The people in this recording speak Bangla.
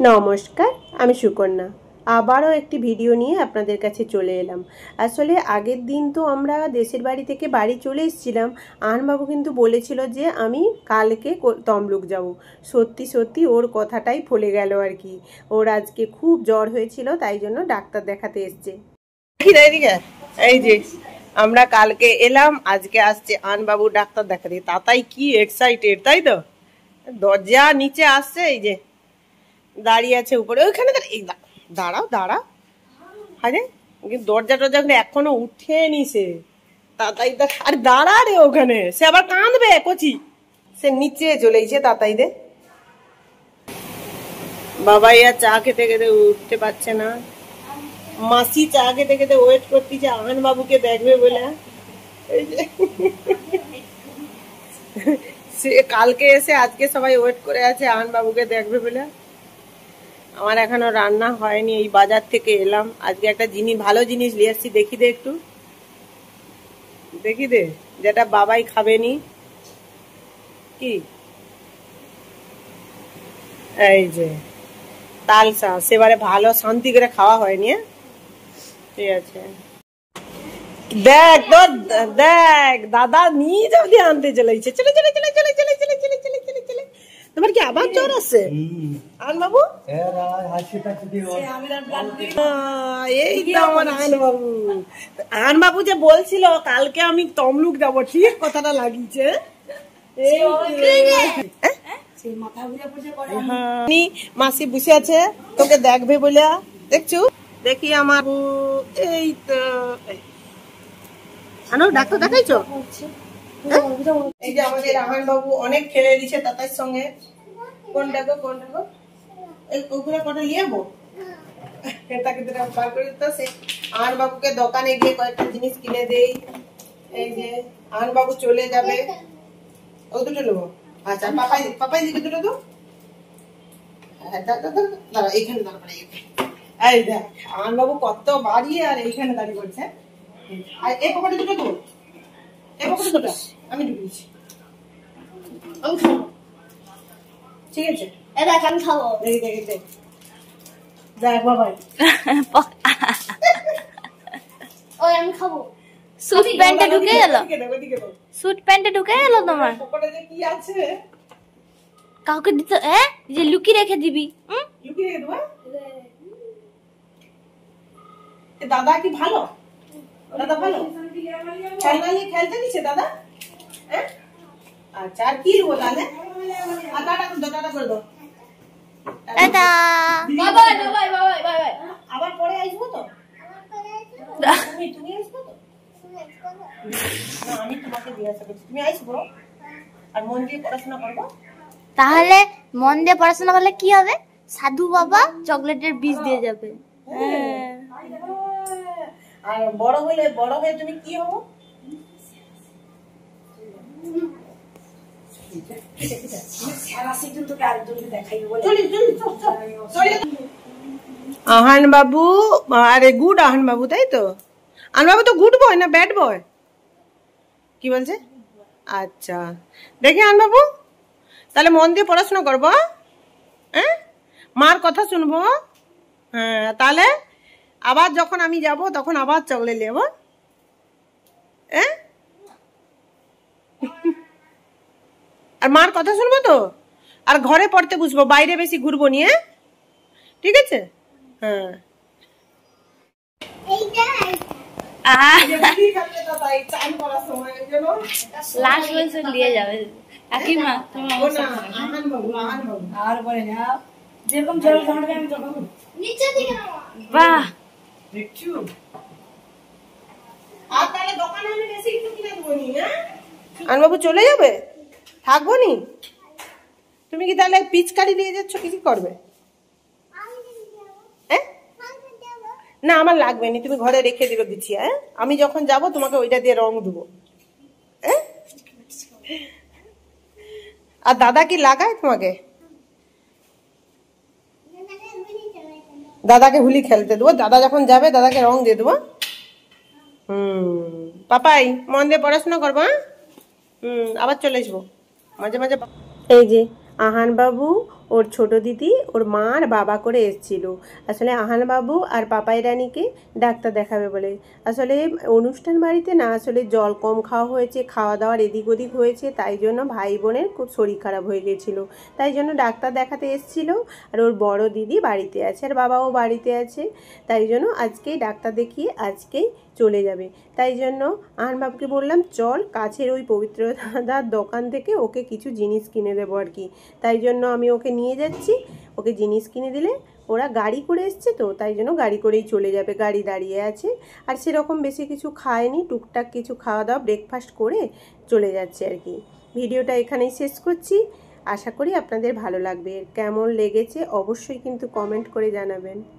নমস্কার, আমি সুকন্যা। আবারও একটি ভিডিও নিয়ে আপনাদের কাছে চলে এলাম। আসলে আগের দিন তো আমরা দেশের বাড়ি থেকে বাড়ি চলে এসেছিলাম। আহানবাবু কিন্তু বলেছিল যে আমি কালকে তমলুক যাব। সত্যি সত্যি ওর কথাটাই ফলে গেল আর কি। ওর আজকে খুব জ্বর হয়েছিল, তাই জন্য ডাক্তার দেখাতে এসছে। এই যে আমরা কালকে এলাম, আজকে আসছে আহানবাবু ডাক্তার দেখাতে। তাতাই কি এক্সাইটেড, তাই তো? দরজা নিচে আসছে, এই যে দাঁড়িয়ে আছে উপরে, ওইখানে দাঁড়াও দাঁড়াও। আরে দরজা টরজা এখনো উঠেনি সে। তাতাই আর দাঁড়া রে ওখানে, সে আবার কাঁদবে কচি। সে নিচে চলেছে তাতাই দে। বাবাই আর চা খেতে খেতে উঠতে পারছে না। মাসি চা খেতে খেতে ওয়েট করতেছে আহান বাবুকে দেখবে বলে। এই যে সে কালকে এসে আজকে সবাই ওয়েট করে আছে আহান বাবুকে দেখবে বলে। আমার এখনো রান্না হয়নি, এই বাজার থেকে এলাম। আজকে একটা ভালো জিনিস নিয়ে আসছি, দেখি দে একটু, দেখি দে, যেটা বাবাই খাবেনি। কি? এই যে তাল শাঁস, সেবারে ভালো শান্তি করে খাওয়া হয়নি। ঠিক আছে, দেখ তো, দেখ দাদা নিজ অব্দি আনতে চলেছে। চলে চলে চলে চলে চলে চলে চলে চলে চলে চলে। তোমার কি আবার জ্বর আছে আহান বাবু? এই তো আমার আহান বাবু। আহান বাবু যে বলছিল কালকে আমি তমলুক যাব, ঠিক কথাটা লাগিয়েছে। মাসি বসে আছে তোকে দেখবে বলে, দেখছো? দেখি আমার এই তো ডাক্তার দেখাইছো? এই যে আমাদের আহান বাবু অনেক খেলে দিচ্ছে তাতার সঙ্গে। কোনটা গো কোনটা গো? এই ওগুলো কটা নিয়ে যাবো। আহান বাবুকে দোকানে গিয়ে কয়েকটা জিনিস কিনে দেই। এই যে আহান বাবু চলে যাবে, ও দুটো নেবো। আচ্ছা পাপাই পাপাই দিকে দুটো তো। দাঁড়া এইখানে দাঁড়া। এই দেখ আহান বাবু কত বাড়ি আর এইখানে দাঁড়িয়ে পড়ছে। আর এই পকেটে দুটো তো, এই পকেটে দুটো আমি ঢুকিয়েছি। ঠিক আছে, দেখ আমি খাবো। দেখ দেখ দেখ দেখ বাবাই ওই আমি খাবো। স্যুট প্যান্টে ঢুকে গেল, স্যুট প্যান্টে ঢুকে গেল তোমার। পকেটে যে কি আছে কাউকে দিতে যে লুকিয়ে রেখে দিবি। লুকিয়ে রেখে দেবো। দাদা কি ভালো? দাদা ভালো খেলনা নিয়ে খেলতে দিচ্ছে দাদা। আচ্ছা আর কি নেবো তাহলে? টাটা করে দাও। আবার পরে আসবো তো? তুমি আসবো তো? না আমি তোমাকে জিজ্ঞাসা করছি, তুমি আসবো আর মন দিয়ে পড়াশোনা করবো? তাহলে মন দিয়ে পড়াশোনা করলে কি হবে? সাধু বাবা চকলেটের বীজ দিয়ে যাবে। আর বড় হয়ে তুমি কি হবো? আহান বাবু, আরে গুড আহান বাবু, তাই তো? আহান বাবু তো গুড বয় না ব্যাড বয়? কি বলছে? আচ্ছা দেখি আহান বাবু, তাহলে মন দিয়ে পড়াশোনা করবো, হ্যাঁ, মার কথা শুনবো। হ্যাঁ তাহলে আবার যখন আমি যাব তখন আবার চকলেট নেব। আর মার কথা শুনবো তো, আর ঘরে পড়তে বুঝবো, বাইরে বেশি ঘুরবো নিয়ে। ঠিক আছে? হ্যাঁ লাস্ট বয়সে নিয়ে যাবে কাকিমা। যেরকম জল ঘাঁটবে আমি তখন নিচে দিকে বাহ দেখছো। আর তাহলে দোকানে আমি বেশি কিছু কিনে দেবো নি। আনবাবু চলে যাবে, থাকবো নি। তুমি কি তাহলে পিচকারি নিয়ে যাচ্ছ, কি করবে? না আমার লাগবে নি, তুমি ঘরে রেখে দিবে দিচ্ছি। আমি যখন যাব তোমাকে ওইটা দিয়ে রং দেবো। আর দাদা কি লাগায় তোমাকে? দাদাকে হুলি খেলতে দেবো, দাদা যখন যাবে দাদাকে রং দিয়ে দেবো। পাপাই মন দিয়ে পড়াশোনা করবো। আবার চলে আসবো মাঝে মাঝে। এই যে আহান বাবু ওর ছোট দিদি ওর মা আর বাবা করে এসেছিল আসলে আহানবাবু আর পাপাই রানীকে ডাক্তার দেখাবে বলে। আসলে অনুষ্ঠান বাড়িতে না আসলে জল কম খাওয়া হয়েছে, খাওয়া দাওয়ার এদিক ওদিক হয়েছে, তাই জন্য ভাই বোনের খুব শরীর খারাপ হয়ে গিয়েছিল, তাই জন্য ডাক্তার দেখাতে এসেছিল। আর ওর বড় দিদি বাড়িতে আছে আর বাবাও বাড়িতে আছে, তাই জন্য আজকেই ডাক্তার দেখিয়ে আজকেই চলে যাবে। তাই জন্য আহানবাবুকে বললাম চল কাছের ওই পবিত্র দাদার দোকান থেকে ওকে কিছু জিনিস কিনে দেবো আর কি। তাই জন্য আমি ওকে নিয়ে যাচ্ছি, ওকে জিনিস কিনে দিলে ওরা গাড়ি করে এসছে তো, তাই জন্য গাড়ি করেই চলে যাবে, গাড়ি দাঁড়িয়ে আছে। আর সেরকম বেশি কিছু খায়নি, টুকটাক কিছু খাওয়া দাওয়া ব্রেকফাস্ট করে চলে যাচ্ছে আর কি। ভিডিওটা এখানেই শেষ করছি, আশা করি আপনাদের ভালো লাগবে। কেমন লেগেছে অবশ্যই কিন্তু কমেন্ট করে জানাবেন।